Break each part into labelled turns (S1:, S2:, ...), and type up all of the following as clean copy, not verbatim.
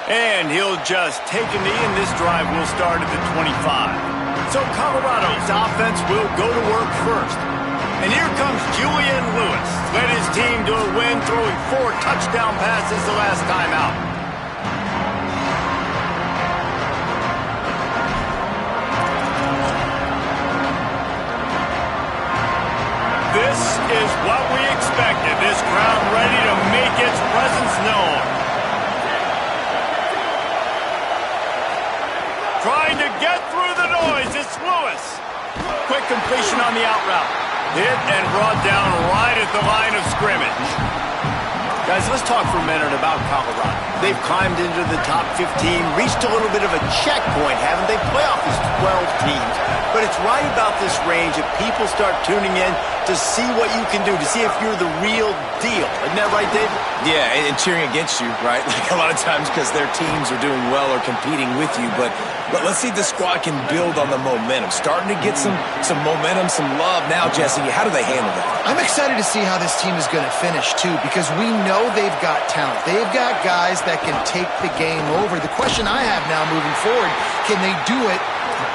S1: And he'll just take a knee, and this drive will start at the 25. So Colorado's offense will go to work first. And here comes Julian Lewis. Led his team to a win, throwing 4 touchdown passes the last time out. This is what we expected. This crowd ready to make its presence known. Trying to get through the noise, it's Lewis. Quick completion on the out route. Hit and brought down right at the line of scrimmage. Guys, let's talk for a minute about Colorado. They've climbed into the top 15, reached a little bit of a checkpoint, haven't they? Playoff is 12 teams. But it's right about this range that people start tuning in to see what you can do, to see if you're the real deal. Isn't that right, David?
S2: Yeah, and cheering against you, right? Like a lot of times because their teams are doing well or competing with you. But let's see if the squad can build on the momentum. Starting to get some momentum, some love now, Jesse. How do they handle that?
S3: I'm excited to see how this team is going to finish, too, because we know they've got talent. They've got guys that can take the game over. The question I have now moving forward, can they do it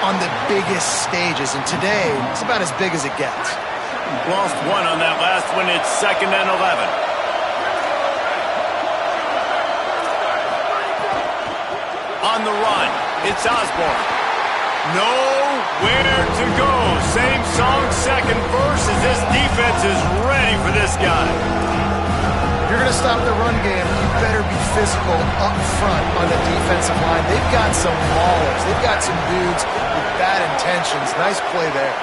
S3: on the biggest stages? And today, it's about as big as it gets.
S1: Lost one on that last one. It's 2nd and 11. On the run, it's Osborne. Nowhere to go. Same song, second verse, as this defense is ready for this guy.
S3: If you're going to stop the run game, you better be physical up front on the defensive line. They've got some maulers. They've got some dudes with bad intentions. Nice play there.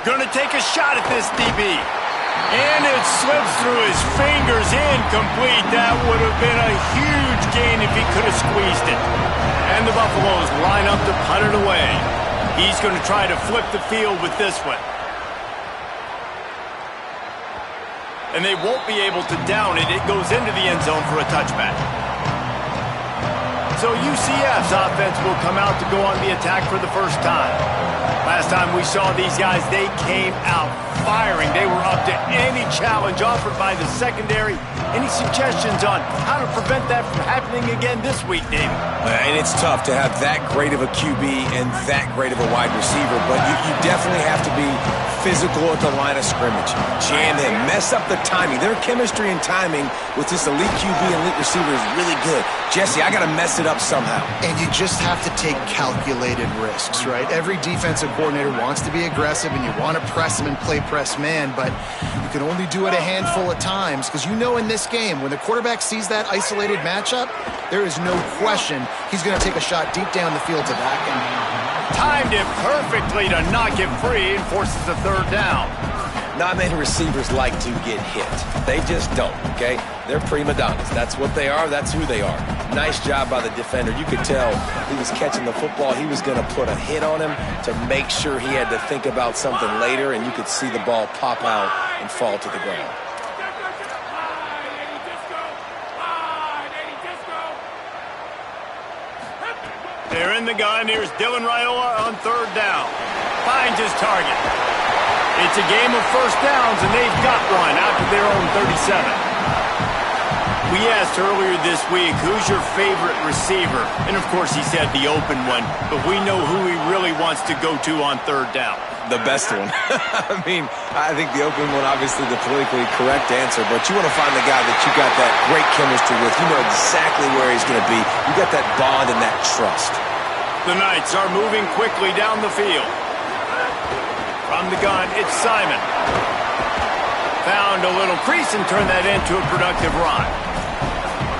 S1: Gonna take a shot at this DB. And it slips through his fingers, incomplete. That would have been a huge gain if he could have squeezed it. And the Buffaloes line up to punt it away. He's going to try to flip the field with this one. And they won't be able to down it. It goes into the end zone for a touchback. So UCF's offense will come out to go on the attack for the first time. Last time we saw these guys, they came out firing. They were up to any challenge offered by the secondary. Any suggestions on how to prevent that from happening again this week, David?
S2: And it's tough to have that great of a QB and that great of a wide receiver, but you definitely have to be physical at the line of scrimmage. Jam him, mess up the timing. Their chemistry and timing with this elite QB and elite receiver is really good. Jesse, I got to mess it up somehow.
S3: And you just have to take calculated risks, right? Every defensive coordinator wants to be aggressive, and you want to press them and play press man, but you can only do it a handful of times because you know in this game, when the quarterback sees that isolated matchup, there is no question he's going to take a shot deep down the field to that guy.
S1: Timed it perfectly to knock it free and forces the third down.
S2: Not many receivers like to get hit. They just don't, okay? They're prima donnas. That's what they are. That's who they are. Nice job by the defender. You could tell he was catching the football. He was going to put a hit on him to make sure he had to think about something later, and you could see the ball pop out and fall to the ground.
S1: They're in the gun. Here's Dylan Raiola on third down. Finds his target. It's a game of first downs, and they've got one out to their own 37. We asked earlier this week, who's your favorite receiver? And, of course, he said the open one, but we know who he really wants to go to on third down.
S2: The best one. I mean, I think the open one, obviously the politically correct answer, but you want to find the guy that you got that great chemistry with. You know exactly where he's going to be. You got that bond and that trust.
S1: The Knights are moving quickly down the field. From the gun, it's Simon. Found a little crease and turned that into a productive run.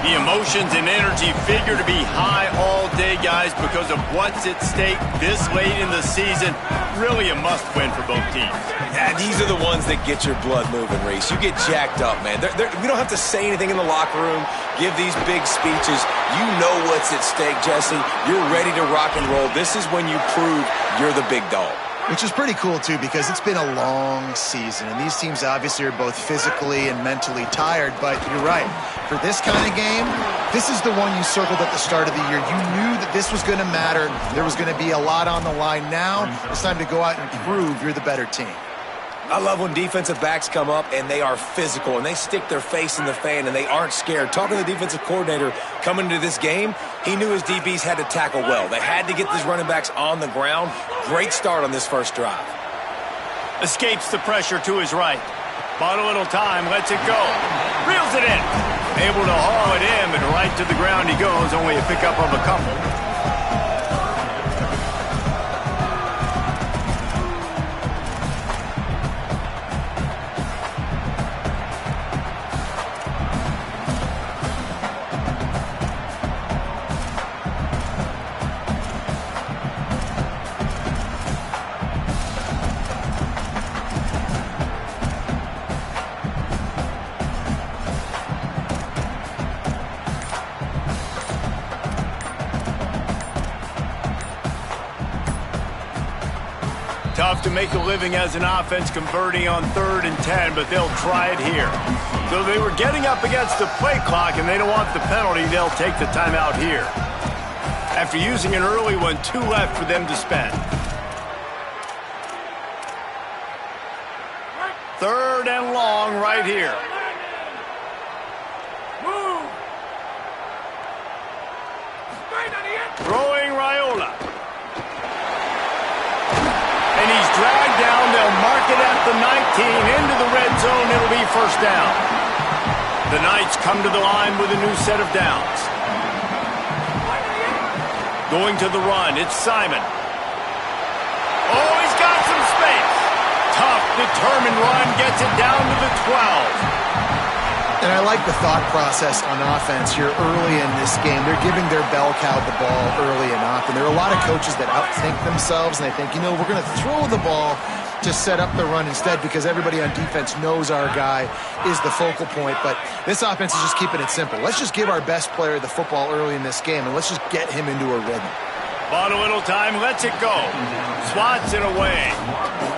S1: The emotions and energy figure to be high all day, guys, because of what's at stake this late in the season. Really a must-win for both teams.
S2: Yeah, these are the ones that get your blood moving, Reese. You get jacked up, man. We don't have to say anything in the locker room, give these big speeches. You know what's at stake, Jesse. You're ready to rock and roll. This is when you prove you're the big dog.
S3: Which is pretty cool, too, because it's been a long season, and these teams obviously are both physically and mentally tired, but you're right. For this kind of game, this is the one you circled at the start of the year. You knew that this was going to matter. There was going to be a lot on the line. Now, it's time to go out and prove you're the better team.
S2: I love when defensive backs come up and they are physical and they stick their face in the fan and they aren't scared. Talking to the defensive coordinator coming into this game, he knew his DBs had to tackle well. They had to get these running backs on the ground. Great start on this first drive.
S1: Escapes the pressure to his right. Bought a little time, lets it go. Reels it in. Able to haul it in, but right to the ground he goes. Only a pickup of a couple. Tough to make a living as an offense converting on 3rd and 10, but they'll try it here. So they were getting up against the play clock, and they don't want the penalty. They'll take the timeout here. After using an early one, 2 left for them to spend. 3rd and long right here. Throwing Raiola. And he's dragged down. They'll mark it at the 19. Into the red zone. It'll be first down. The Knights come to the line with a new set of downs. Going to the run. It's Simon. Oh, he's got some space. Tough, determined run. Gets it down to the 12.
S3: And I like the thought process on offense here early in this game. They're giving their bell cow the ball early and often. There are a lot of coaches that outthink themselves, and they think, you know, we're going to throw the ball to set up the run instead because everybody on defense knows our guy is the focal point. But this offense is just keeping it simple. Let's just give our best player the football early in this game, and let's just get him into a rhythm.
S1: Bought a little time, lets it go. Swats it away.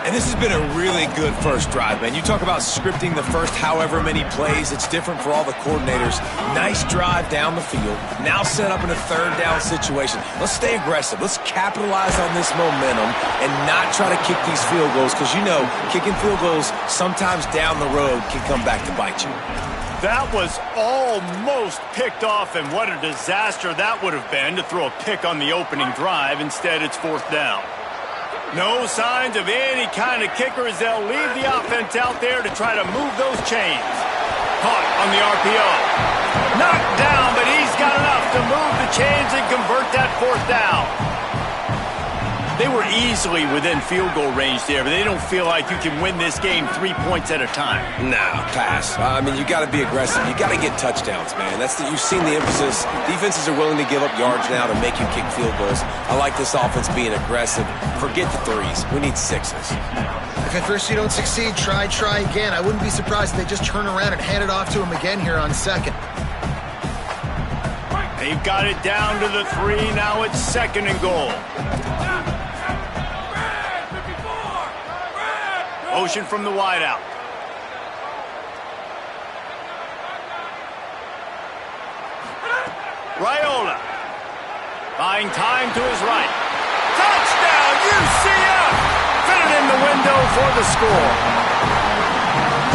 S2: And this has been a really good first drive, man. You talk about scripting the first however many plays. It's different for all the coordinators. Nice drive down the field. Now set up in a 3rd down situation. Let's stay aggressive. Let's capitalize on this momentum and not try to kick these field goals because, you know, kicking field goals sometimes down the road can come back to bite you.
S1: That was almost picked off, and what a disaster that would have been to throw a pick on the opening drive. Instead, it's 4th down. No signs of any kind of kicker as they'll leave the offense out there to try to move those chains. Caught on the RPO. Knocked down, but he's got enough to move the chains and convert that 4th down. They were easily within field goal range there, but they don't feel like you can win this game 3 points at a time.
S2: Nah, pass. I mean, you got to be aggressive. You got to get touchdowns, man. You've seen the emphasis. Defenses are willing to give up yards now to make you kick field goals. I like this offense being aggressive. Forget the 3s. We need 6s.
S3: If at first you don't succeed, try again. I wouldn't be surprised if they just turn around and hand it off to him again here on 2nd.
S1: They've got it down to the 3. Now it's 2nd and goal. Motion from the wideout. Raiola. Buying time to his right. Touchdown, UCF! Fitted in the window for the score.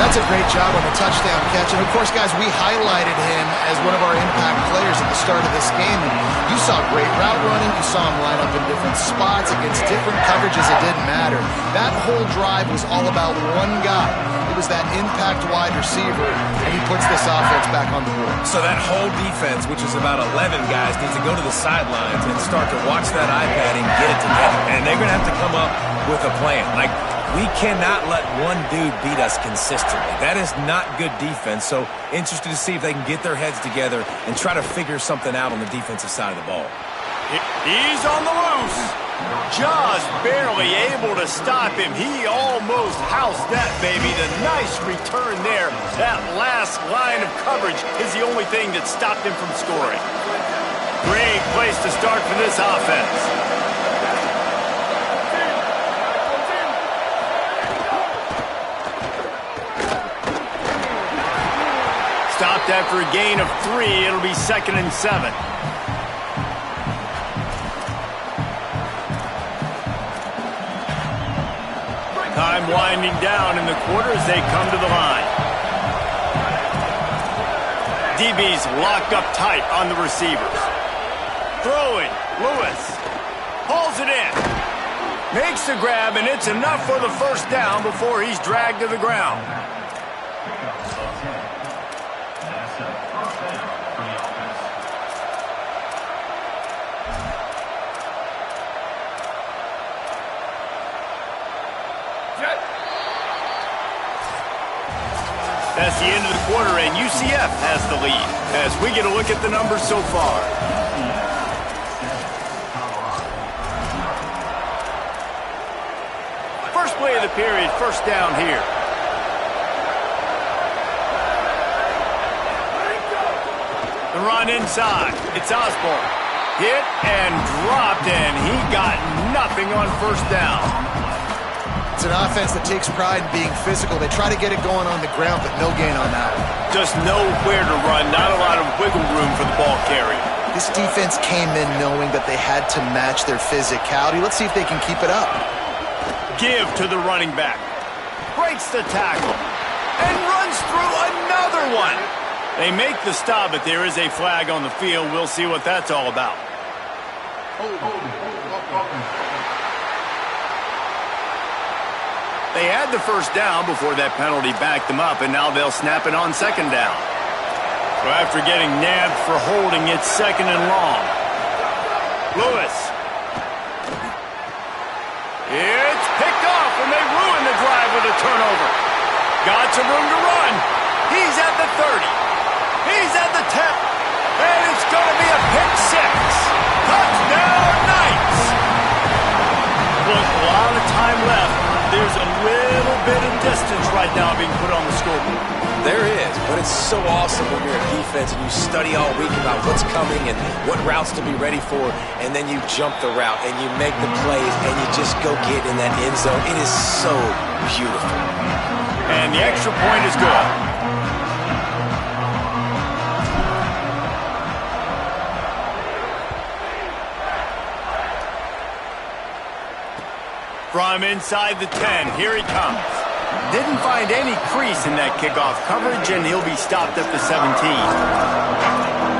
S3: That's a great job on the touchdown catch. And, of course, guys, we highlighted him as one of our impact players at the start of this game. And you saw great route running. You saw him line up in different spots against different coverages. It didn't matter. That whole drive was all about one guy. It was that impact wide receiver, and he puts this offense back on the board.
S2: So that whole defense, which is about 11 guys, needs to go to the sidelines and start to watch that iPad and get it together. And they're going to have to come up with a plan. Like, we cannot let one dude beat us consistently. That is not good defense. So interested to see if they can get their heads together and try to figure something out on the defensive side of the ball.
S1: He's on the loose. Just barely able to stop him. He almost housed that baby. The nice return there. That last line of coverage is the only thing that stopped him from scoring. Great place to start for this offense. Stopped after a gain of 3. It'll be 2nd and 7. Time winding down in the quarter as they come to the line. DB's locked up tight on the receivers. Throwing, Lewis. Hauls it in. Makes the grab, and it's enough for the first down before he's dragged to the ground. That's the end of the quarter, and UCF has the lead as we get a look at the numbers so far. First play of the period, first down here. The run inside. It's Osborne. Hit and dropped, and he got nothing on first down.
S3: It's an offense that takes pride in being physical. They try to get it going on the ground, but no gain on that one.
S1: Just nowhere to run, not a lot of wiggle room for the ball carrier.
S3: This defense came in knowing that they had to match their physicality. Let's see if they can keep it up.
S1: Give to the running back. Breaks the tackle. And runs through another one. They make the stop, but there is a flag on the field. We'll see what that's all about. They had the first down before that penalty backed them up, and now they'll snap it on second down. So after getting nabbed for holding, it's second and long. Lewis. It's picked off, and they ruin the drive with a turnover. Got some room to run. He's at the 30. He's at the 10. And it's going to be a pick six. Touchdown, Knights. Look, a lot of time left. There's a little bit of distance right now being put on the scoreboard.
S2: There is, but it's so awesome when you're a defense and you study all week about what's coming and what routes to be ready for, and then you jump the route and you make the plays and you just go get in that end zone. It is so beautiful.
S1: And the extra point is good. From inside the 10, here he comes. Didn't find any crease in that kickoff coverage, and he'll be stopped at the 17.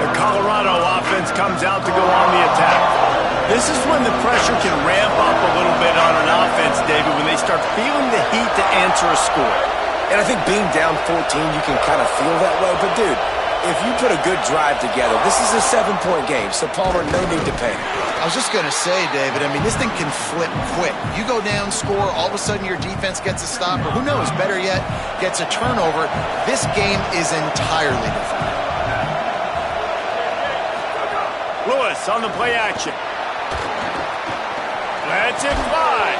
S1: The Colorado offense comes out to go on the attack. This is when the pressure can ramp up a little bit on an offense, David, when they start feeling the heat to answer a score.
S2: And I think being down 14, you can kind of feel that way. But, dude, if you put a good drive together, this is a 7-point game, so Palmer, no need to panic.
S3: I was just going to say, David, I mean, this thing can flip quick. You go down, score, all of a sudden your defense gets a stop, or who knows, better yet, gets a turnover. This game is entirely different.
S1: Lewis on the play action. Lets it fly.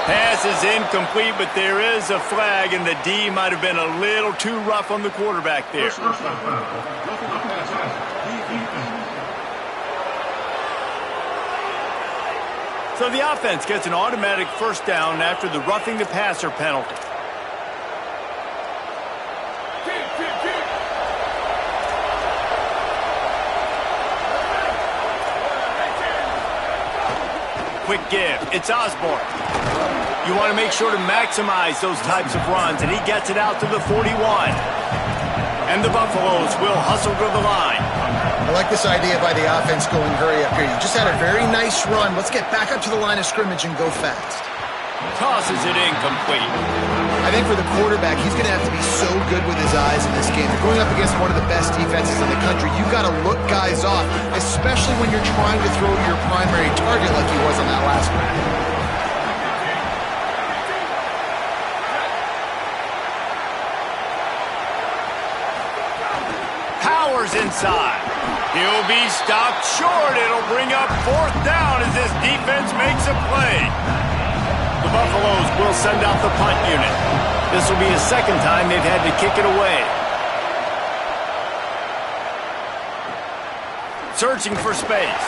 S1: Pass is incomplete, but there is a flag, and the D might have been a little too rough on the quarterback there. So the offense gets an automatic first down after the roughing the passer penalty. Quick give. It's Osborne. You want to make sure to maximize those types of runs, and he gets it out to the 41. And the Buffaloes will hustle to the line.
S3: I like this idea by the offense going hurry up here. You just had a very nice run. Let's get back up to the line of scrimmage and go fast.
S1: Tosses it incomplete.
S3: I think for the quarterback, he's going to have to be so good with his eyes in this game. You're going up against one of the best defenses in the country. You've got to look guys off, especially when you're trying to throw to your primary target like he was on that last one.
S1: Powers inside. He'll be stopped short. It'll bring up fourth down as this defense makes a play. The Buffaloes will send out the punt unit. This will be a second time they've had to kick it away. Searching for space.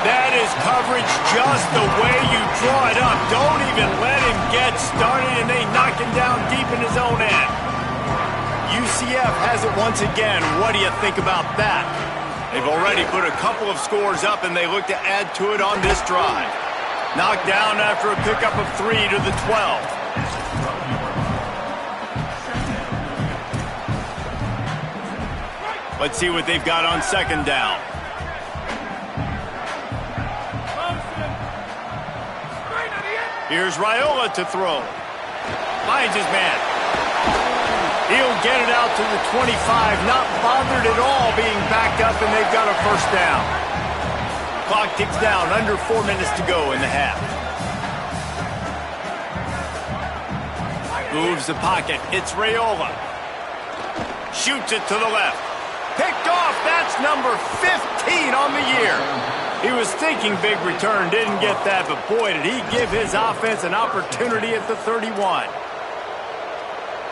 S1: That is coverage just the way you draw it up. Don't even let him get started, and they knock him down deep in his own end. UCF has it once again. What do you think about that? They've already put a couple of scores up, and they look to add to it on this drive. Knocked down after a pickup of 3 to the 12. Let's see what they've got on second down. Here's Raiola to throw. Finds his man. He'll get it out to the 25, not bothered at all being backed up, and they've got a first down. Clock ticks down, under 4 minutes to go in the half. Moves the pocket. It's Raiola. Shoots it to the left. Picked off. That's number 15 on the year. He was thinking big return, didn't get that, but boy, did he give his offense an opportunity at the 31.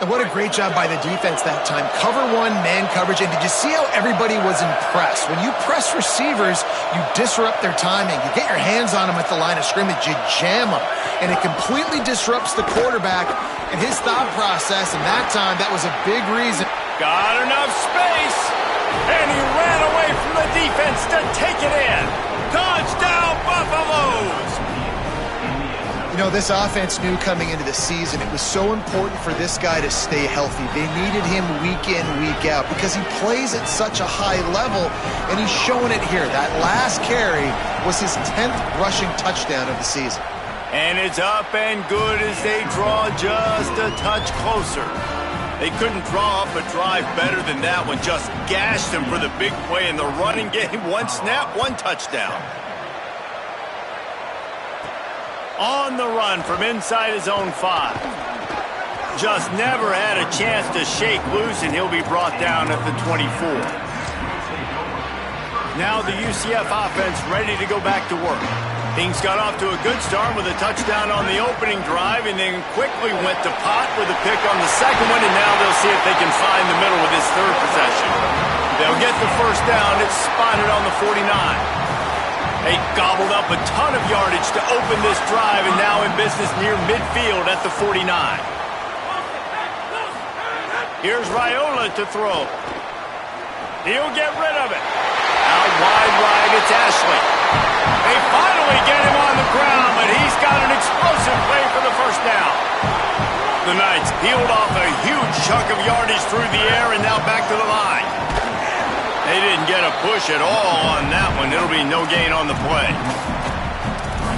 S3: And what a great job by the defense that time. Cover one, man coverage, and did you see how everybody was impressed? When you press receivers, you disrupt their timing. You get your hands on them at the line of scrimmage, you jam them, and it completely disrupts the quarterback and his thought process, and that time, that was a big reason.
S1: Got enough space, and he ran away from the defense to take it in. Touchdown, Buffaloes!
S3: You know, this offense knew coming into the season it was so important for this guy to stay healthy. They needed him week in, week out because he plays at such a high level, and he's showing it here. That last carry was his 10th rushing touchdown of the season.
S1: And it's up and good as they draw just a touch closer. They couldn't draw up a drive better than that one. Just gashed them for the big play in the running game. One snap, one touchdown. On the run from inside his own 5. Just never had a chance to shake loose, and he'll be brought down at the 24. Now the UCF offense ready to go back to work. Things got off to a good start with a touchdown on the opening drive, and then quickly went to pot with a pick on the second one, and now they'll see if they can find the middle with this third possession. They'll get the first down. It's spotted on the 49. They gobbled up a ton of yardage to open this drive, and now in business near midfield at the 49. Here's Raiola to throw. He'll get rid of it. Out wide right, it's Ashley. They finally get him on the ground, but he's got an explosive play for the first down. The Knights peeled off a huge chunk of yardage through the air and now back to the line. They didn't get a push at all on that one. It'll be no gain on the play.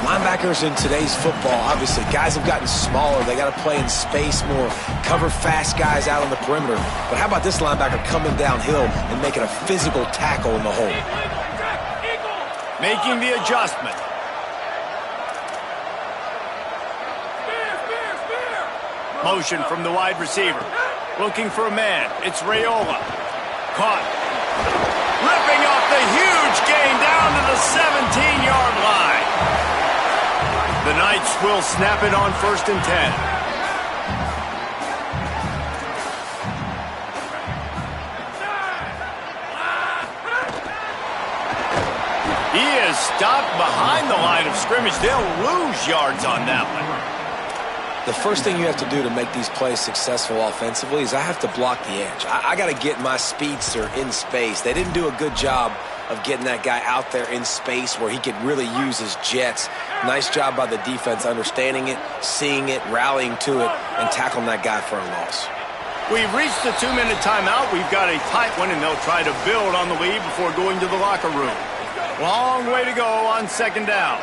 S2: Linebackers in today's football, obviously, guys have gotten smaller. They got to play in space more, cover fast guys out on the perimeter. But how about this linebacker coming downhill and making a physical tackle in the hole?
S1: Making the adjustment. Motion from the wide receiver. Looking for a man. It's Raiola. Caught. Ripping off the huge gain down to the 17-yard line. The Knights will snap it on 1st and 10. He is stopped behind the line of scrimmage. They'll lose yards on that one.
S2: The first thing you have to do to make these plays successful offensively is I have to block the edge. I got to get my speedster in space. They didn't do a good job of getting that guy out there in space where he could really use his jets. Nice job by the defense understanding it, seeing it, rallying to it, and tackling that guy for a loss.
S1: We've reached the 2-minute timeout. We've got a tight one, and they'll try to build on the lead before going to the locker room. Long way to go on 2nd down.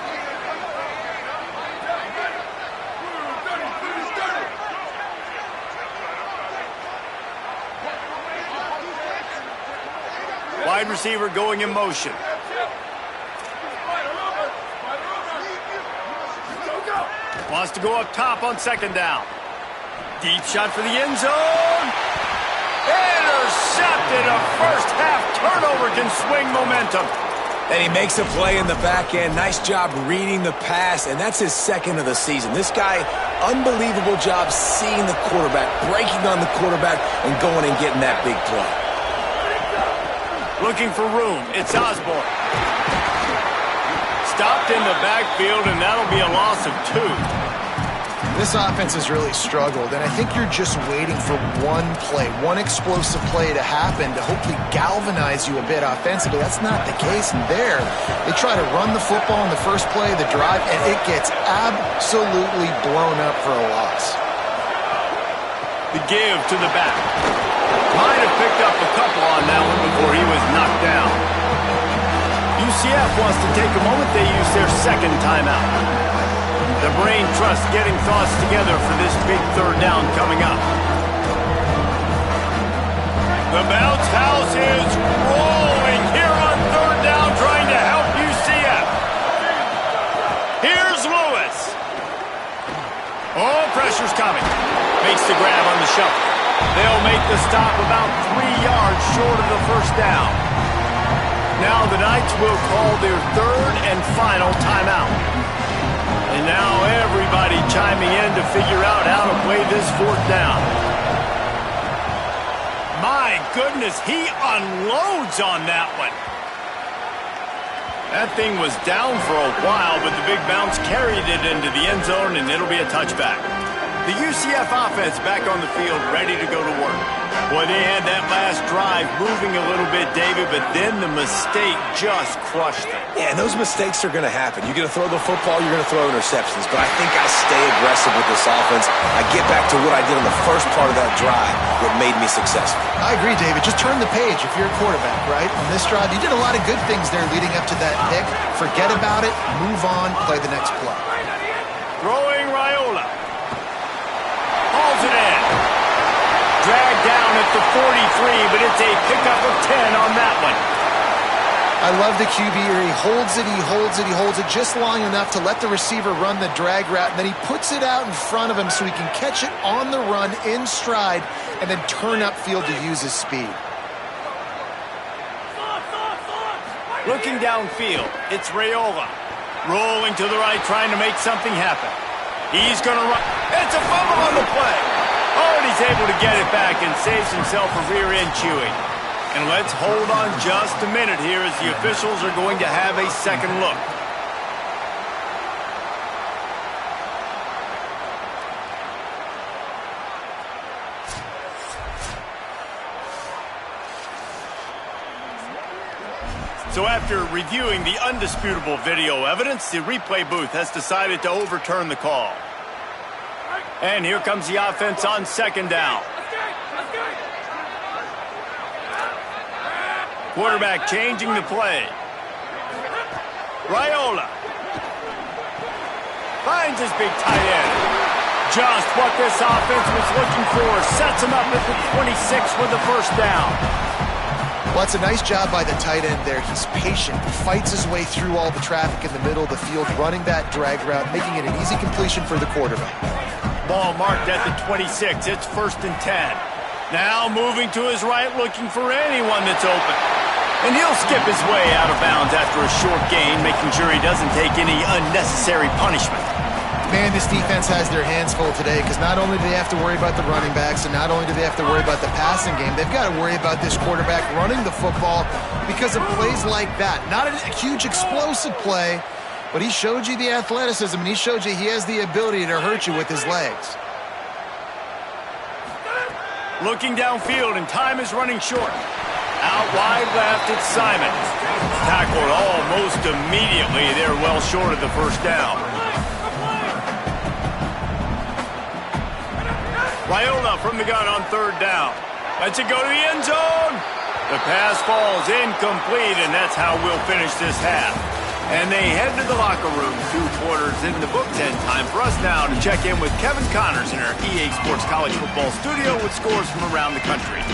S1: Wide receiver going in motion. Wants to go up top on 2nd down. Deep shot for the end zone. Intercepted. A first-half turnover can swing momentum.
S2: And he makes a play in the back end. Nice job reading the pass, and that's his 2nd of the season. This guy, unbelievable job seeing the quarterback, breaking on the quarterback, and going and getting that big play.
S1: Looking for room. It's Osborne. Stopped in the backfield, and that'll be a loss of 2.
S3: This offense has really struggled, and I think you're just waiting for one play, one explosive play to happen to hopefully galvanize you a bit offensively. That's not the case, and there, they try to run the football in the first play of the drive, and it gets absolutely blown up for a loss.
S1: The give to the back. Might have picked up a couple on that one before he was knocked down. UCF wants to take a moment. They use their second timeout. The brain trust getting thoughts together for this big third down coming up. The bounce house is rolling here on third down, trying to help UCF. Here's Lewis. Oh, pressure's coming. Makes the grab on the shuffle. They'll make the stop about 3 yards short of the first down. Now the Knights will call their third and final timeout. And now everybody chiming in to figure out how to play this fourth down. My goodness, he unloads on that one. That thing was down for a while, but the big bounce carried it into the end zone, and it'll be a touchback. The UCF offense back on the field, ready to go to work. Boy, they had that last drive moving a little bit, David, but then the mistake just crushed them.
S2: Yeah, and those mistakes are going to happen. You're going to throw the football, you're going to throw interceptions, but I think I stay aggressive with this offense. I get back to what I did on the first part of that drive, what made me successful.
S3: I agree, David. Just turn the page if you're a quarterback, right? On this drive, you did a lot of good things there leading up to that pick. Forget about it, move on, play the next play.
S1: Throwing Raiola. Hauls it in. Dragged down at the 43, but it's a pickup of 10 on that one.
S3: I love the QB here. He holds it, he holds it, he holds it just long enough to let the receiver run the drag route, and then he puts it out in front of him so he can catch it on the run in stride and then turn upfield to use his speed.
S1: Looking downfield, it's Raiola. Rolling to the right, trying to make something happen. He's going to run. It's a fumble on the play. Oh, and he's able to get it back and saves himself a rear-end chewing. And let's hold on just a minute here as the officials are going to have a second look. So after reviewing the undisputable video evidence, the replay booth has decided to overturn the call. And here comes the offense on second down. Quarterback changing the play. Raiola finds his big tight end. Just what this offense was looking for. Sets him up at the 26 with the first down.
S3: Well, it's a nice job by the tight end there. He's patient. He fights his way through all the traffic in the middle of the field, running that drag route, making it an easy completion for the quarterback.
S1: Ball marked at the 26. It's 1st and 10. Now moving to his right, looking for anyone that's open. And he'll skip his way out of bounds after a short gain, making sure he doesn't take any unnecessary punishment.
S3: Man, this defense has their hands full today because not only do they have to worry about the running backs and not only do they have to worry about the passing game, they've got to worry about this quarterback running the football because of plays like that. Not a huge explosive play, but he showed you the athleticism and he showed you he has the ability to hurt you with his legs.
S1: Looking downfield and time is running short. Out wide left, it's Simon. Tackled almost immediately. They're well short of the first down. Raiola from the gun on third down. Lets it go to the end zone. The pass falls incomplete, and that's how we'll finish this half. And they head to the locker room. 2 quarters in the books, and time for us now to check in with Kevin Connors in our EA Sports College Football studio with scores from around the country.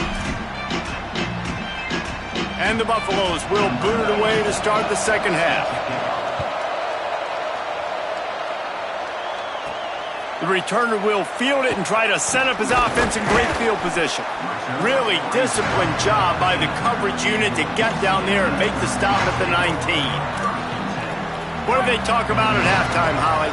S1: And the Buffaloes will boot it away to start the second half. The returner will field it and try to set up his offense in great field position. Really disciplined job by the coverage unit to get down there and make the stop at the 19. What did they talk about at halftime, Holly?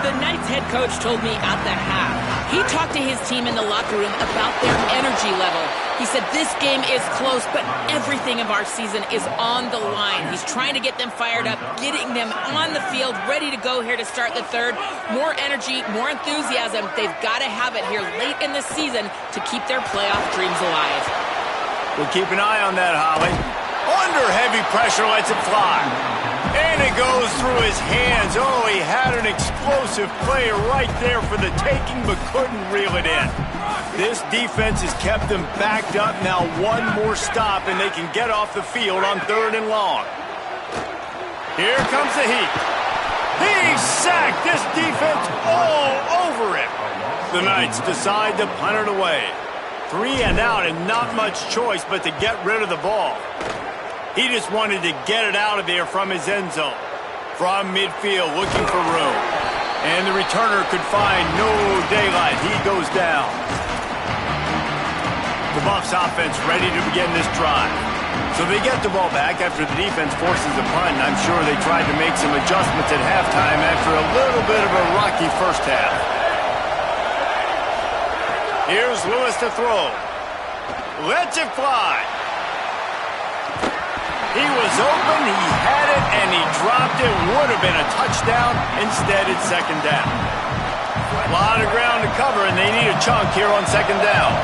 S4: The Knights head coach told me at the half. He talked to his team in the locker room about their energy level. He said this game is close, but everything of our season is on the line. He's trying to get them fired up, getting them on the field, ready to go here to start the third. More energy, more enthusiasm. They've got to have it here late in the season to keep their playoff dreams alive.
S1: We'll keep an eye on that, Holly. Under heavy pressure, lets it fly. And it goes through his hands. Oh, he had an explosive play right there for the taking, but couldn't reel it in. This defense has kept them backed up. Now one more stop, and they can get off the field on 3rd and long. Here comes the heat. He sacked this defense all over him. The Knights decide to punt it away. 3 and out, and not much choice but to get rid of the ball. He just wanted to get it out of there from his end zone. From midfield, looking for room. And the returner could find no daylight. He goes down. The Buffs offense ready to begin this drive. So they get the ball back after the defense forces a punt, and I'm sure they tried to make some adjustments at halftime after a little bit of a rocky first half. Here's Lewis to throw. Lets it fly. He was open, he had it, and he dropped it. Would have been a touchdown. Instead, it's 2nd down. A lot of ground to cover, and they need a chunk here on 2nd down.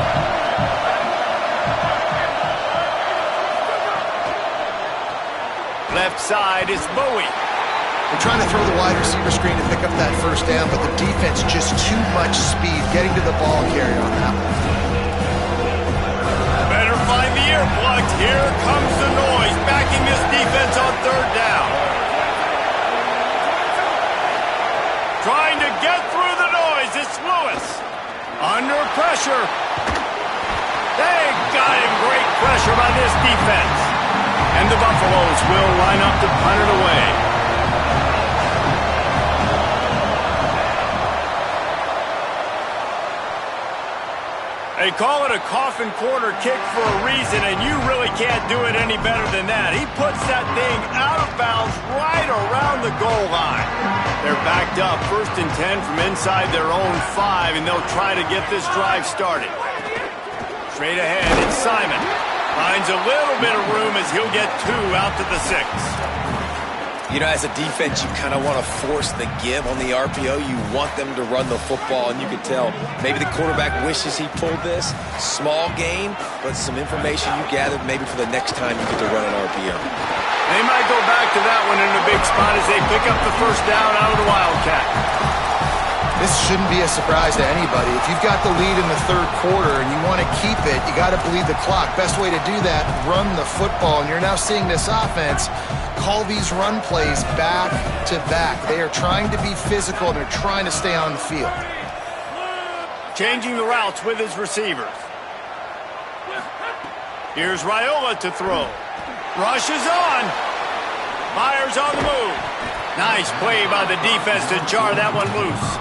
S1: Left side is Bowie.
S3: They're trying to throw the wide receiver screen to pick up that 1st down, but the defense just too much speed getting to the ball carrier on that one.
S1: Better find the earplugs. Here comes the noise, backing this defense on 3rd down. Trying to get through the noise, it's Lewis. Under pressure. They got him. Great pressure by this defense. And the Buffaloes will line up to punt it away. They call it a coffin corner kick for a reason, and you really can't do it any better than that. He puts that thing out of bounds right around the goal line. They're backed up 1st and 10 from inside their own 5, and they'll try to get this drive started. Straight ahead, it's Simon. Finds a little bit of room as he'll get 2 out to the 6.
S2: You know, as a defense, you kind of want to force the give on the RPO. You want them to run the football, and you can tell maybe the quarterback wishes he pulled this. Small gain, but some information you gathered maybe for the next time you get to run an RPO.
S1: They might go back to that one in a big spot as they pick up the 1st down out of the Wildcat.
S3: This shouldn't be a surprise to anybody. If you've got the lead in the 3rd quarter and you want to keep it, you got to bleed the clock. Best way to do that, run the football. And you're now seeing this offense call these run plays back to back. They are trying to be physical, and they're trying to stay on the field.
S1: Changing the routes with his receivers. Here's Raiola to throw. Rushes on. Fires on the move. Nice play by the defense to jar that one loose.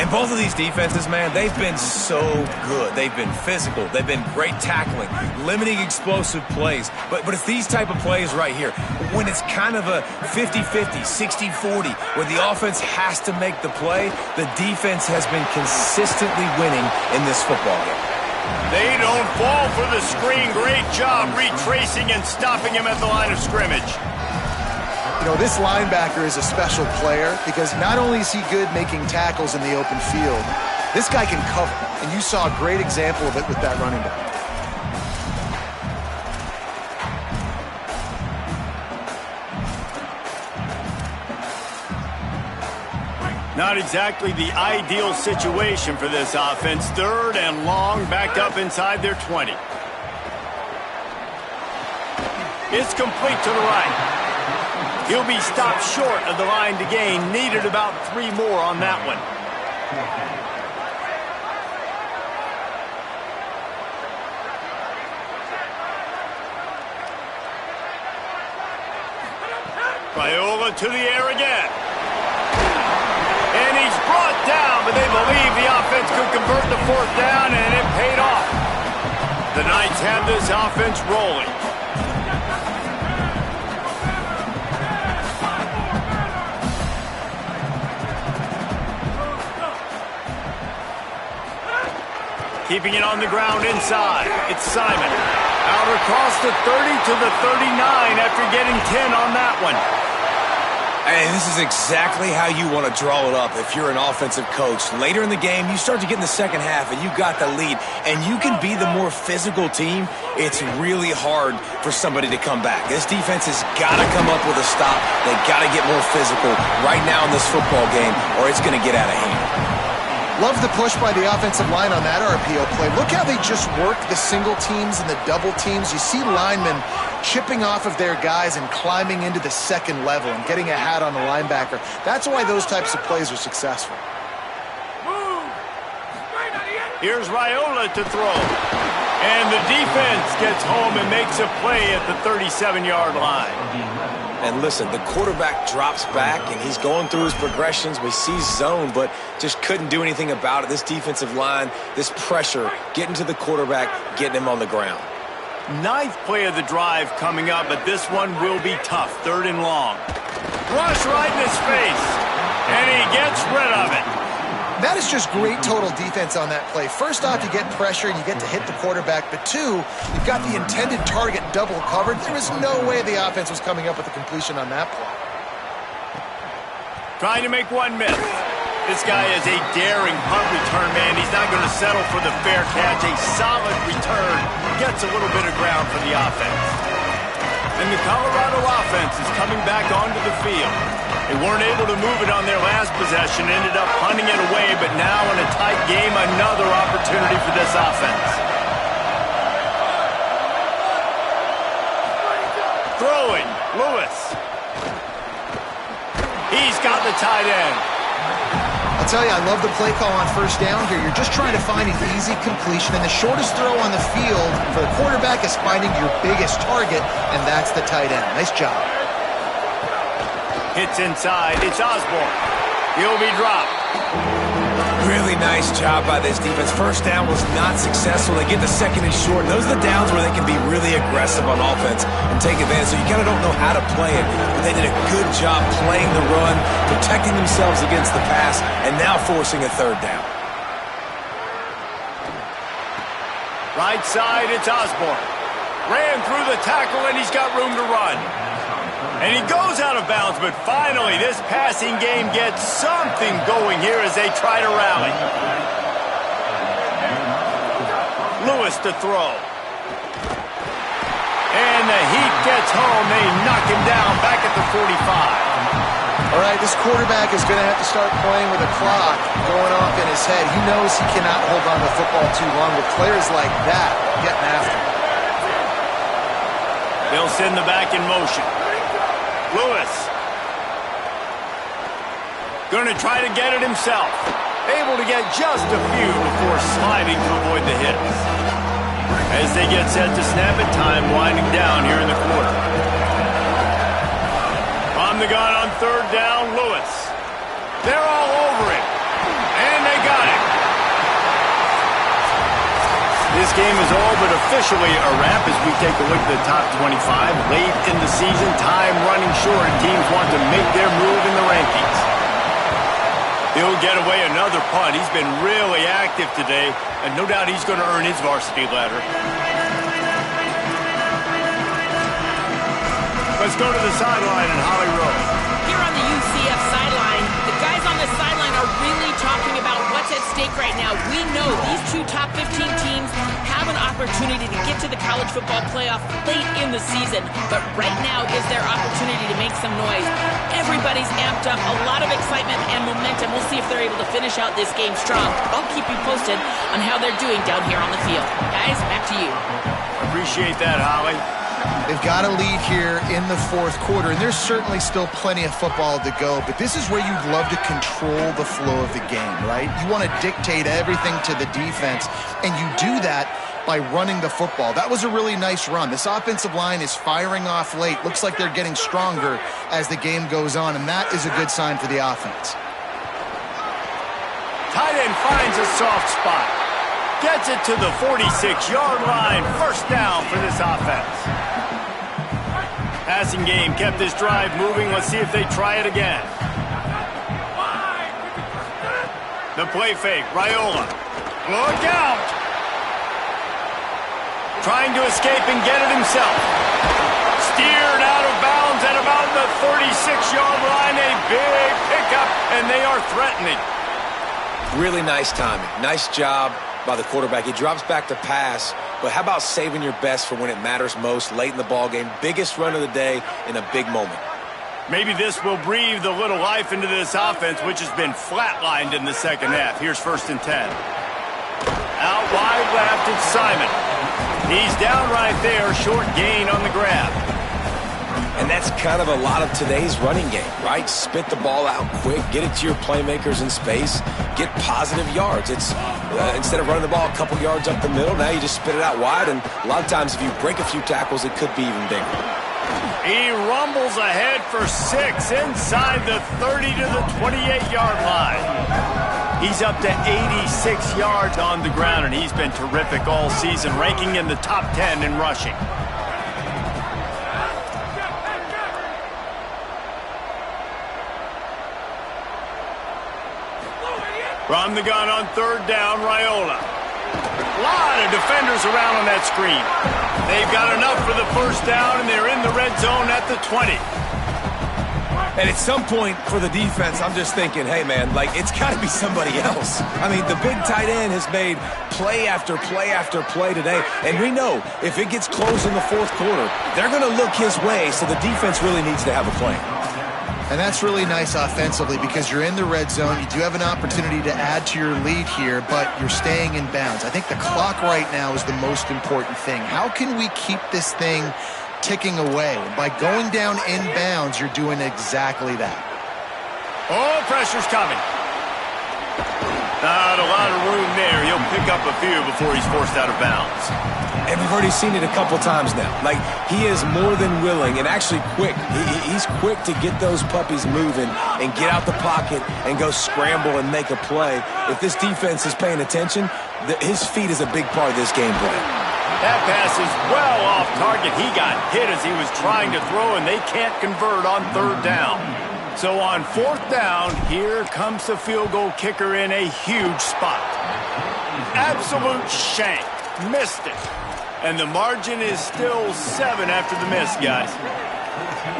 S5: And both of these defenses, man, they've been so good. They've been physical. They've been great tackling, limiting explosive plays. But it's these type of plays right here, when it's kind of a 50-50, 60-40, where the offense has to make the play, the defense has been consistently winning in this football game.
S1: They don't fall for the screen. Great job retracing and stopping him at the line of scrimmage.
S3: You know, this linebacker is a special player because not only is he good making tackles in the open field, this guy can cover. And you saw a great example of it with that running back.
S1: Not exactly the ideal situation for this offense. 3rd and long, backed up inside their 20. It's complete to the right. He'll be stopped short of the line to gain. Needed about 3 more on that one. Raiola to the air again. And he's brought down, but they believe the offense could convert the 4th down, and it paid off. The Knights have this offense rolling. Keeping it on the ground inside. It's Simon. Out across the 30 to the 39 after getting 10 on that one.
S5: And this is exactly how you want to draw it up if you're an offensive coach. Later in the game, you start to get in the second half, and you got the lead, and you can be the more physical team. It's really hard for somebody to come back. This defense has got to come up with a stop. They got to get more physical right now in this football game, or it's going to get out of hand.
S3: Love the push by the offensive line on that RPO play. Look how they just work the single teams and the double teams. You see linemen chipping off of their guys and climbing into the second level and getting a hat on the linebacker. That's why those types of plays are successful.
S1: Here's Raiola to throw. And the defense gets home and makes a play at the 37-yard line.
S2: And listen, the quarterback drops back, and he's going through his progressions. We see zone, but just couldn't do anything about it. This defensive line, this pressure, getting to the quarterback, getting him on the ground.
S1: Ninth play of the drive coming up, but this one will be tough. 3rd and long. Rush right in his face, and he gets rid of it.
S3: That is just great total defense on that play. First off, you get pressure and you get to hit the quarterback, but two, you've got the intended target double covered. There was no way the offense was coming up with a completion on that play.
S1: Trying to make one miss. This guy is a daring punt return man. He's not going to settle for the fair catch. A solid return. Gets a little bit of ground for the offense. And the Colorado offense is coming back onto the field. They weren't able to move it on their last possession, ended up punting it away, but now in a tight game, another opportunity for this offense. Throwing, Lewis. He's got the tight end.
S3: I'll tell you, I love the play call on first down here. You're just trying to find an easy completion, and the shortest throw on the field for the quarterback is finding your biggest target, and that's the tight end. Nice job.
S1: Hits inside. It's Osborne. He'll be dropped.
S5: Really nice job by this defense. First down was not successful. They get the second and short. Those are the downs where they can be really aggressive on offense and take advantage. So you kind of don't know how to play it. But they did a good job playing the run, protecting themselves against the pass, and now forcing a 3rd down.
S1: Right side, it's Osborne. Ran through the tackle, and he's got room to run. And he goes out of bounds, but finally this passing game gets something going here as they try to rally. Lewis to throw. And the heat gets home. They knock him down back at the 45.
S3: All right, this quarterback is going to have to start playing with a clock going off in his head. He knows he cannot hold on to the football too long with players like that getting after him.
S1: They'll send the back in motion. Lewis. Going to try to get it himself. Able to get just a few before sliding to avoid the hits. As they get set to snap it, time winding down here in the quarter. On the gun on 3rd down, Lewis. They're all over him. And they got him. This game is all but officially a wrap as we take a look at the top 25. Late in the season, time running short, and teams want to make their move in the rankings. He'll get away another punt. He's been really active today, and no doubt he's going to earn his varsity letter. Let's go to the sideline in Holly Rowe.
S4: Here on the UCF sideline, the guys on the sideline are really talking about what's at stake right now. We know these two top 15 teams have an opportunity to get to the college football playoff late in the season, but right now is their opportunity to make some noise. Everybody's amped up, a lot of excitement and momentum. We'll see if they're able to finish out this game strong. I'll keep you posted on how they're doing down here on the field. Guys, back to you.
S1: Appreciate that, Holly.
S3: They've got a lead here in the 4th quarter, and there's certainly still plenty of football to go, but this is where you'd love to control the flow of the game, right? You want to dictate everything to the defense, and you do that by running the football. That was a really nice run. This offensive line is firing off late. Looks like they're getting stronger as the game goes on, and that is a good sign for the offense.
S1: Tight end finds a soft spot. Gets it to the 46-yard line. First down for this offense. Passing game kept this drive moving. Let's see if they try it again. The play fake, Raiola. Look out! Trying to escape and get it himself. Steered out of bounds at about the 36-yard line, they are threatening.
S2: Really nice timing. Nice job by the quarterback. He drops back to pass, but how about saving your best for when it matters most, late in the ball game? Biggest run of the day in a big moment.
S1: Maybe this will breathe a little life into this offense, which has been flatlined in the second half. Here's 1st and 10. Out wide left, it's Simon. He's down right there, short gain on the grab.
S2: And that's kind of a lot of today's running game, right? Spit the ball out quick, get it to your playmakers in space, get positive yards. It's instead of running the ball a couple yards up the middle, now you just spit it out wide, and a lot of times if you break a few tackles, it could be even bigger.
S1: He rumbles ahead for 6 inside the 30 to the 28-yard line. He's up to 86 yards on the ground, and he's been terrific all season, ranking in the top 10 in rushing. From the gun on 3rd down, Raiola. A lot of defenders around on that screen. They've got enough for the 1st down, and they're in the red zone at the 20.
S5: And at some point for the defense, I'm just thinking, hey, man, like, it's got to be somebody else. I mean, the big tight end has made play after play after play today. And we know if it gets close in the 4th quarter, they're going to look his way, so the defense really needs to have a plan.
S3: And that's really nice offensively because you're in the red zone. You do have an opportunity to add to your lead here, but you're staying in bounds. I think the clock right now is the most important thing. How can we keep this thing ticking away? By going down in bounds, you're doing exactly that.
S1: Oh, pressure's coming. Not a lot of room there. He'll pick up a few before he's forced out of bounds.
S2: And we've already seen it a couple times now. Like, he is more than willing and actually quick. He's quick to get those puppies moving and get out the pocket and go scramble and make a play. If this defense is paying attention, his feet is a big part of this game plan.
S1: That pass is well off target. He got hit as he was trying to throw, and they can't convert on 3rd down. So on 4th down, here comes the field goal kicker in a huge spot. Absolute shank. Missed it. And the margin is still 7 after the miss, guys.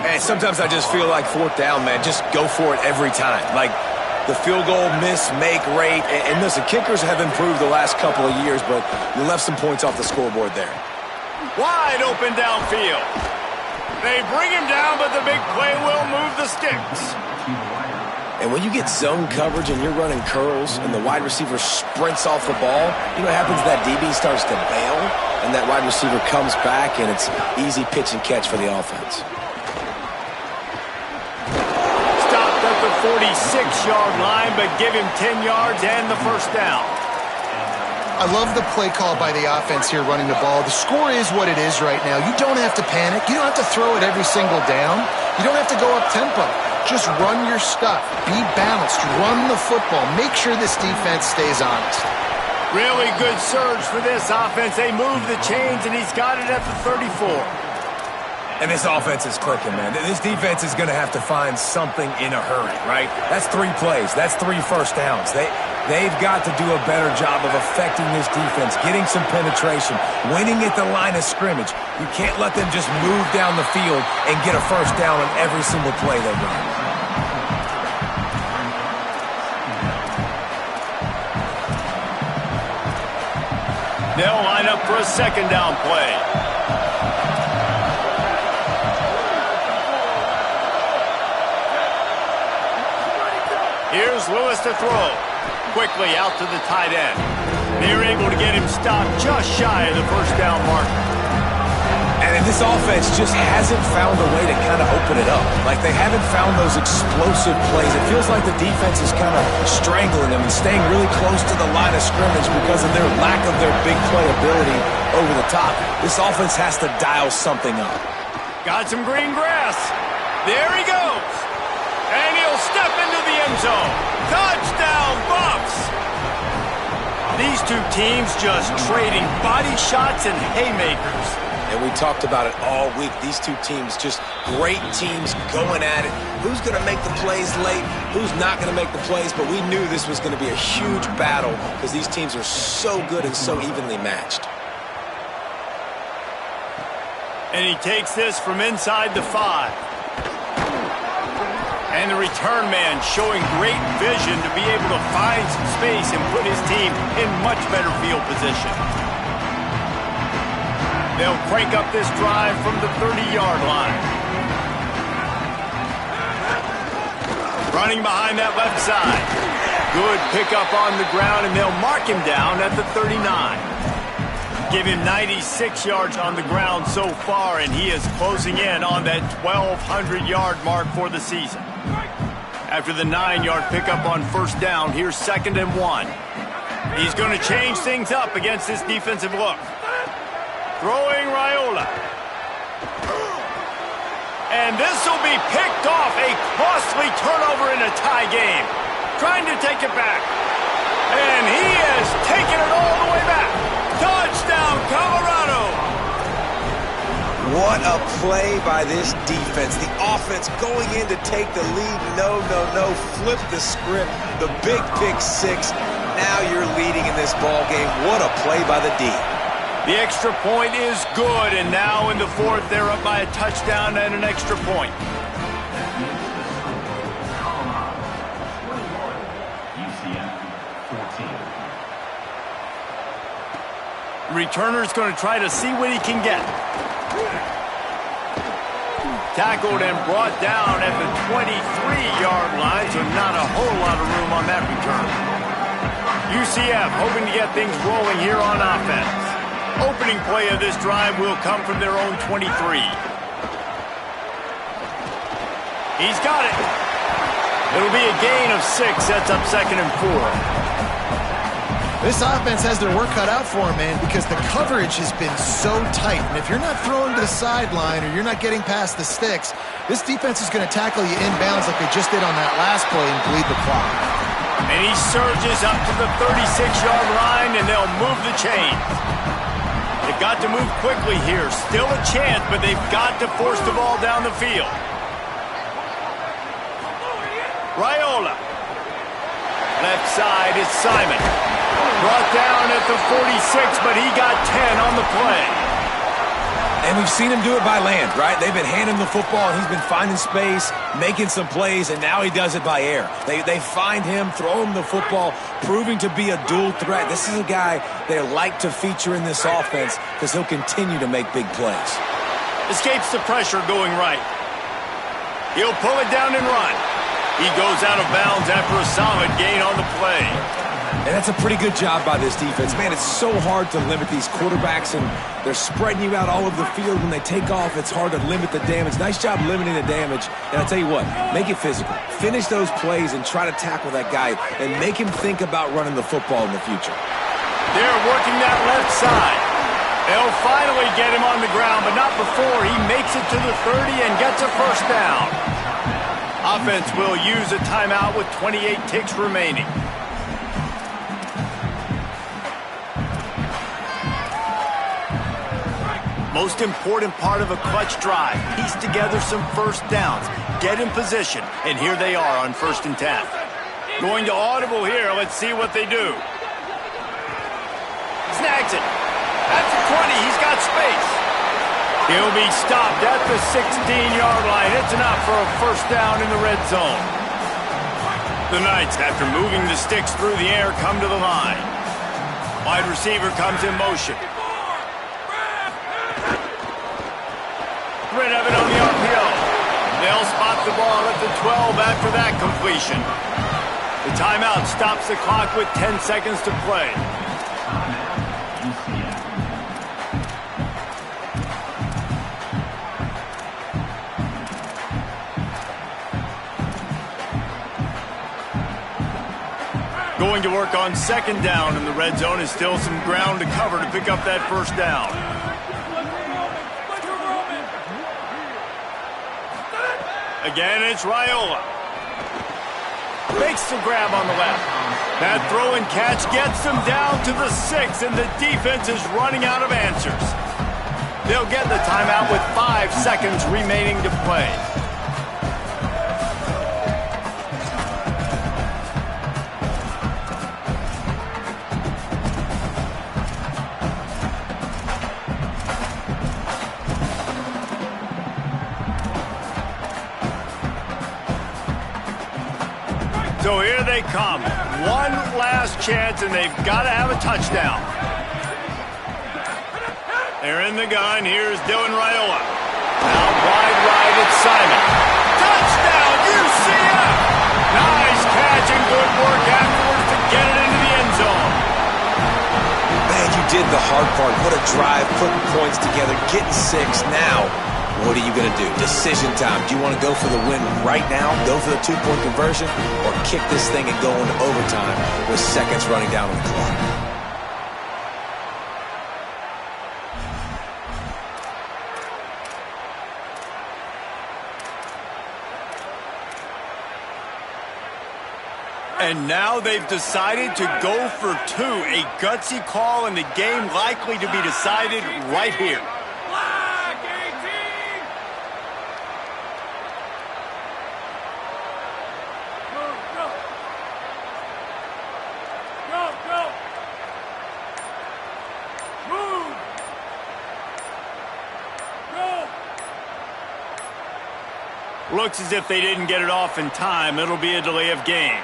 S2: And sometimes I just feel like 4th down, man, just go for it every time. Like, the field goal miss-make rate. And listen, kickers have improved the last couple of years, but you left some points off the scoreboard there.
S1: Wide open downfield. They bring him down, but the big play will move the sticks.
S2: And when you get zone coverage and you're running curls and the wide receiver sprints off the ball, you know what happens? That DB starts to bail, and that wide receiver comes back, and it's easy pitch and catch for the offense.
S1: Stopped at the 46-yard line, but give him 10 yards and the 1st down.
S3: I love the play call by the offense here running the ball. The score is what it is right now. You don't have to panic. You don't have to throw it every single down. You don't have to go up-tempo. Just run your stuff. Be balanced. Run the football. Make sure this defense stays honest.
S1: Really good surge for this offense. They move the chains, and he's got it at the 34.
S5: And this offense is clicking, man. This defense is going to have to find something in a hurry, right? That's 3 plays. That's 3 first downs. They've got to do a better job of affecting this defense, getting some penetration, winning at the line of scrimmage. You can't let them just move down the field and get a 1st down on every single play they run.
S1: They'll line up for a 2nd down play. Here's Lewis to throw. Quickly out to the tight end. They're able to get him stopped just shy of the 1st down marker.
S5: And this offense just hasn't found a way to kind of open it up. Like, they haven't found those explosive plays. It feels like the defense is kind of strangling them and staying really close to the line of scrimmage because of their lack of their big play ability over the top. This offense has to dial something up.
S1: Got some green grass. There he goes. And he'll step into the end zone. Touchdown, Bucks! These two teams just trading body shots and haymakers.
S2: And we talked about it all week. These two teams, just great teams going at it. Who's going to make the plays late? Who's not going to make the plays? But we knew this was going to be a huge battle because these teams are so good and so evenly matched.
S1: And he takes this from inside the 5. And the return man showing great vision to be able to find some space and put his team in much better field position. They'll crank up this drive from the 30-yard line. Running behind that left side. Good pickup on the ground, and they'll mark him down at the 39. Give him 96 yards on the ground so far, and he is closing in on that 1,200-yard mark for the season. After the 9-yard pickup on first down, here's 2nd and 1. He's going to change things up against this defensive look. Throwing Raiola. And this will be picked off. A costly turnover in a tie game. Trying to take it back. And he has taken it all the way back. Touchdown, Colorado!
S2: What a play by this defense. The offense going in to take the lead. No. Flip the script. The big pick six. Now you're leading in this ball game. What a play by the D.
S1: The extra point is good, and now in the fourth, they're up by a touchdown and an extra point. Returner's going to try to see what he can get. Tackled and brought down at the 23-yard line, so not a whole lot of room on that return. UCF hoping to get things rolling here on offense. Opening play of this drive will come from their own 23. He's got it. It'll be a gain of 6, sets up 2nd and 4.
S3: This offense has their work cut out for them, man, because the coverage has been so tight. And if you're not throwing to the sideline or you're not getting past the sticks, this defense is going to tackle you inbounds like they just did on that last play and bleed the clock.
S1: And he surges up to the 36-yard line, and they'll move the chains. They've got to move quickly here. Still a chance, but they've got to force the ball down the field. Raiola. Left side is Simon. Brought down at the 46, but he got 10 on the play.
S5: And we've seen him do it by land, right? They've been handing the football, and he's been finding space, making some plays, and now he does it by air. They find him, throw him the football, proving to be a dual threat. This is a guy they like to feature in this offense because he'll continue to make big plays.
S1: Escapes the pressure going right. He'll pull it down and run. He goes out of bounds after a solid gain on the play.
S5: And that's a pretty good job by this defense. Man, it's so hard to limit these quarterbacks, and they're spreading you out all over the field. When they take off, it's hard to limit the damage. Nice job limiting the damage. And I'll tell you what, make it physical. Finish those plays and try to tackle that guy and make him think about running the football in the future.
S1: They're working that left side. They'll finally get him on the ground, but not before he makes it to the 30 and gets a first down. Offense will use a timeout with 28 ticks remaining. Most important part of a clutch drive, piece together some first downs, get in position, and here they are on 1st and 10. Going to audible here, let's see what they do. Snags it. At the 20, he's got space. He'll be stopped at the 16-yard line. It's enough for a first down in the red zone. The Knights, after moving the sticks through the air, come to the line. Wide receiver comes in motion. Rid of it on the RPO. They'll spot the ball at the 12 after that completion. The timeout stops the clock with 10 seconds to play. Going to work on 2nd down in the red zone is still some ground to cover to pick up that first down. Again, it's Raiola. Makes the grab on the left. That throw and catch gets them down to the 6, and the defense is running out of answers. They'll get the timeout with 5 seconds remaining to play. So here they come. One last chance, and they've got to have a touchdown. They're in the gun. Here's Dylan Raiola. Now wide right, it's Simon. Touchdown, UCF! Nice catch and good work afterwards to get it into the end zone.
S2: Man, you did the hard part. What a drive, putting points together, getting 6. Now, what are you going to do? Decision time. Do you want to go for the win right now, go for the 2-point conversion, or kick this thing and go into overtime with seconds running down on the clock?
S1: And now they've decided to go for 2. A gutsy call, and the game likely to be decided right here. Looks as if they didn't get it off in time. It'll be a delay of game.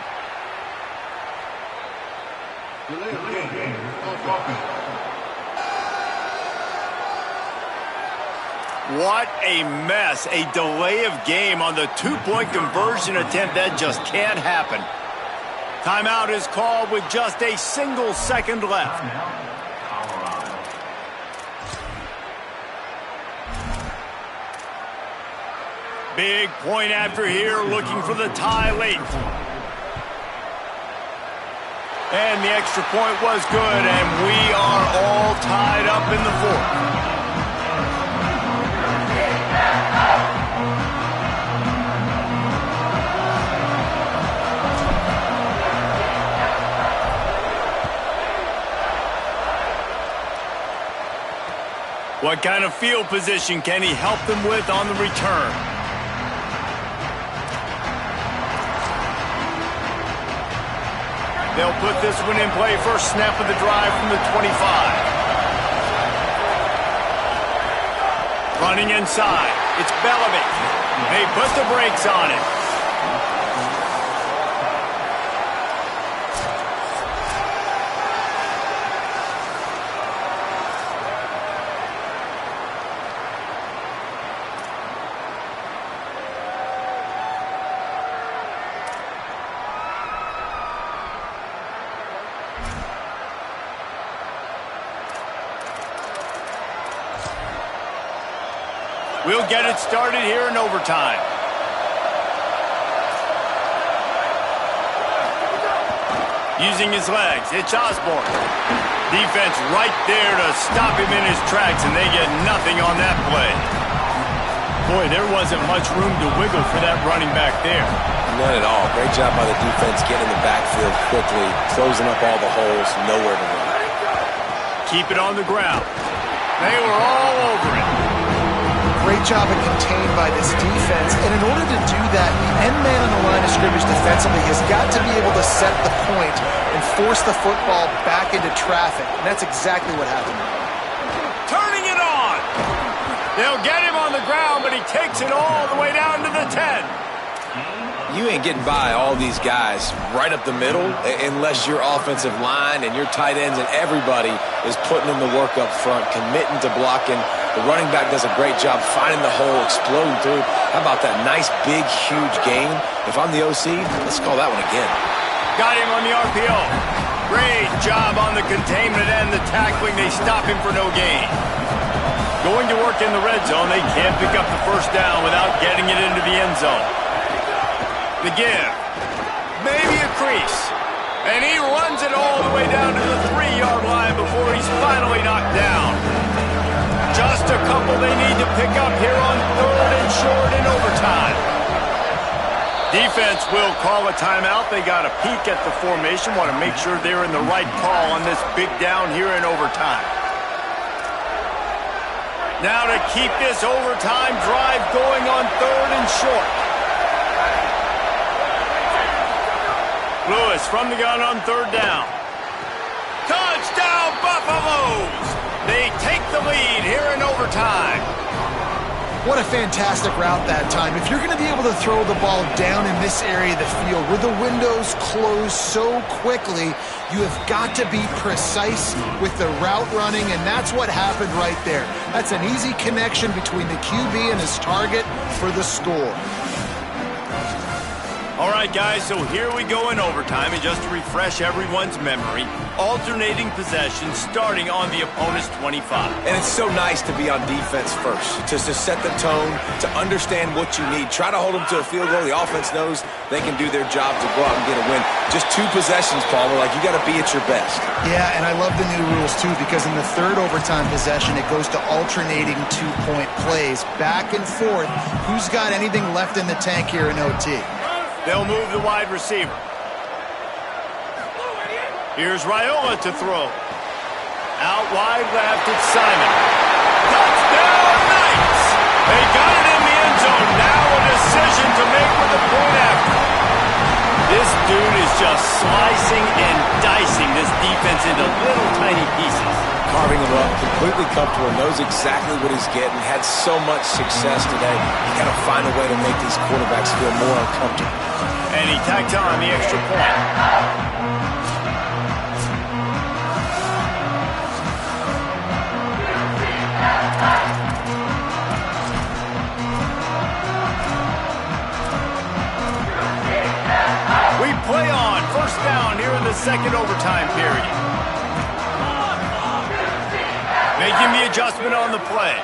S1: What a mess. A delay of game on the 2-point conversion attempt. That just can't happen. Timeout is called with just a single second left. Big point after here, looking for the tie late. And the extra point was good, and we are all tied up in the 4th. What kind of field position can he help them with on the return? They'll put this one in play. First snap of the drive from the 25. Running inside. It's Bellamy. They put the brakes on it. We'll get it started here in overtime. Using his legs, it's Osborne. Defense right there to stop him in his tracks, and they get nothing on that play. Boy, there wasn't much room to wiggle for that running back there.
S2: None at all. Great job by the defense getting in the backfield quickly, closing up all the holes, nowhere to run.
S1: Keep it on the ground. They were all over it.
S3: Great job of contained by this defense, and in order to do that, the end man on the line of scrimmage defensively has got to be able to set the point and force the football back into traffic, and that's exactly what happened.
S1: Turning it on! They'll get him on the ground, but he takes it all the way down to the 10.
S2: You ain't getting by all these guys right up the middle unless your offensive line and your tight ends and everybody is putting in the work up front, committing to blocking. The running back does a great job finding the hole, exploding through. How about that nice, big, huge gain? If I'm the OC, let's call that one again.
S1: Got him on the RPO. Great job on the containment and the tackling. They stop him for no gain. Going to work in the red zone. They can't pick up the first down without getting it into the end zone. The give. Maybe a crease. And he runs it all the way down to the 3-yard line before he's finally knocked down. Just a couple they need to pick up here on 3rd and short in overtime. Defense will call a timeout. They got a peek at the formation. Want to make sure they're in the right call on this big down here in overtime. Now to keep this overtime drive going on 3rd and short. Lewis from the gun on 3rd down. Touchdown, Buffaloes! They take the lead here in overtime.
S3: What a fantastic route that time. If you're going to be able to throw the ball down in this area of the field where the windows close so quickly, you have got to be precise with the route running, and that's what happened right there. That's an easy connection between the QB and his target for the score.
S1: All right, guys, so here we go in overtime, and just to refresh everyone's memory, alternating possessions starting on the opponent's 25.
S2: And it's so nice to be on defense first, just to set the tone, to understand what you need. Try to hold them to a field goal. The offense knows they can do their job to go out and get a win. Just 2 possessions, Palmer, like you got to be at your best.
S3: Yeah, and I love the new rules, too, because in the third overtime possession, it goes to alternating 2-point plays, back and forth. Who's got anything left in the tank here in OT?
S1: They'll move the wide receiver. Here's Raiola to throw. Out wide left, it's Simon. Touchdown, Knights! They got it in the end zone. Now a decision to make with the point after. This dude is just slicing and dicing this defense into little tiny pieces.
S2: Carving him up, completely comfortable, knows exactly what he's getting, had so much success today. You got to find a way to make these quarterbacks feel more uncomfortable.
S1: And he tacked on the extra point. We play on. First down here in the second overtime period. Making the adjustment on the play.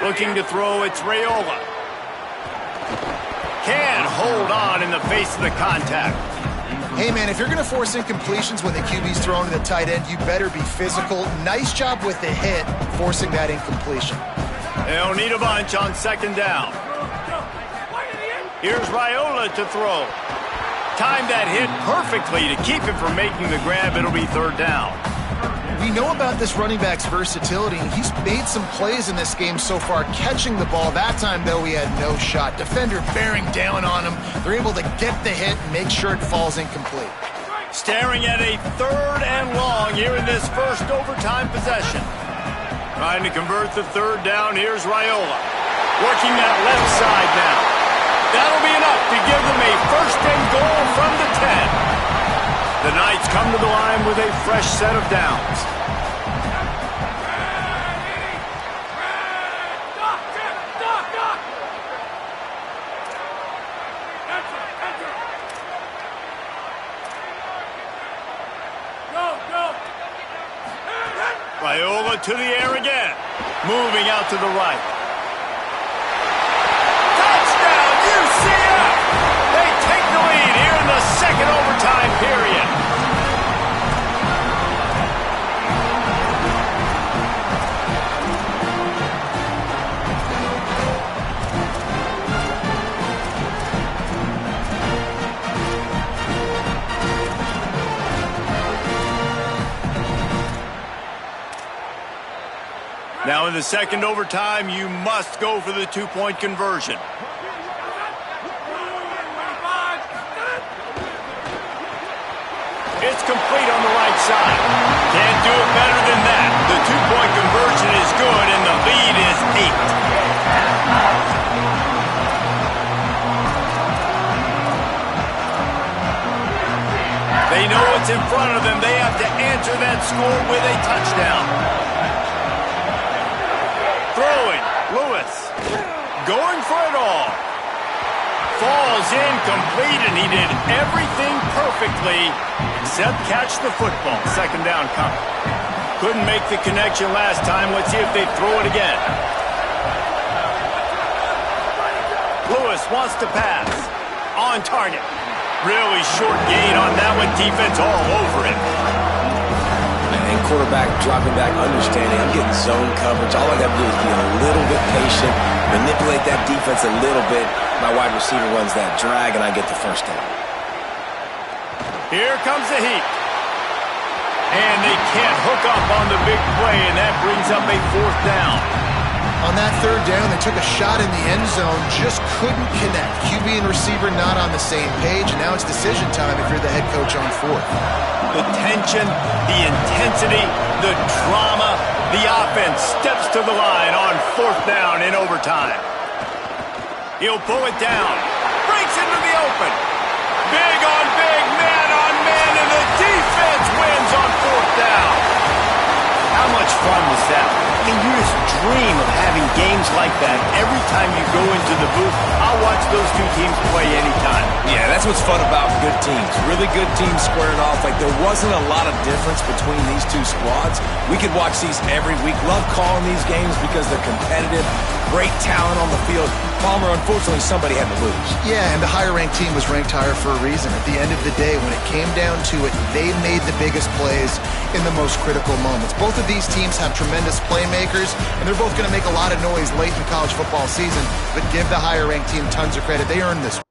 S1: Looking to throw, it's Raiola. Can hold on in the face of the contact.
S3: Hey, man, if you're going to force incompletions when the QB's thrown to the tight end, you better be physical. Nice job with the hit, forcing that incompletion.
S1: They'll need a bunch on second down. Here's Raiola to throw. Timed that hit perfectly to keep him from making the grab. It'll be third down.
S3: We know about this running back's versatility. He's made some plays in this game so far, catching the ball. That time, though, he had no shot. Defender bearing down on him. They're able to get the hit and make sure it falls incomplete.
S1: Staring at a third and long here in this first overtime possession. Trying to convert the third down. Here's Raiola. Working that left side now. That'll be enough to give them a first and goal from the 10. The Knights come to the line with a fresh set of downs. Raiola to the air again. Moving out to the right. Touchdown, UCF! They take the lead here in the second overtime period. Now in the second overtime, you must go for the two-point conversion. It's complete on the right side. Can't do it better than that. The two-point conversion is good, and the lead is 8. They know what's in front of them. They have to answer that score with a touchdown. Throwing, Lewis, going for it all. Falls incomplete, and he did everything perfectly except catch the football. Second down coming. Couldn't make the connection last time. Let's see if they throw it again. Lewis wants to pass. On target. Really short gain on that one. Defense all over him.
S2: And quarterback dropping back, understanding I'm getting zone coverage. All I got to do is be a little bit patient, manipulate that defense a little bit. My wide receiver runs that drag, and I get the first down.
S1: Here comes the heat. And they can't hook up on the big play, and that brings up a fourth down.
S3: On that third down, they took a shot in the end zone, just couldn't connect. QB and receiver not on the same page, and now it's decision time if you're the head coach on fourth.
S1: The tension, the intensity, the drama, the offense steps to the line on fourth down in overtime. He'll pull it down, breaks into the open. Big on big, man on man, and the defense wins on fourth down. How much fun was that? I mean, you just dream of having games like that every time you go into the booth. I'll watch those two teams play anytime.
S5: Yeah, that's what's fun about good teams. Really good teams squaring off. Like, there wasn't a lot of difference between these two squads. We could watch these every week. Love calling these games because they're competitive. Great talent on the field. Palmer, unfortunately, somebody had to lose.
S3: Yeah, and the higher-ranked team was ranked higher for a reason. At the end of the day, when it came down to it, they made the biggest plays in the most critical moments. Both of these teams have tremendous playmakers, and they're both going to make a lot of noise late in the college football season, but give the higher-ranked team tons of credit. They earned this one.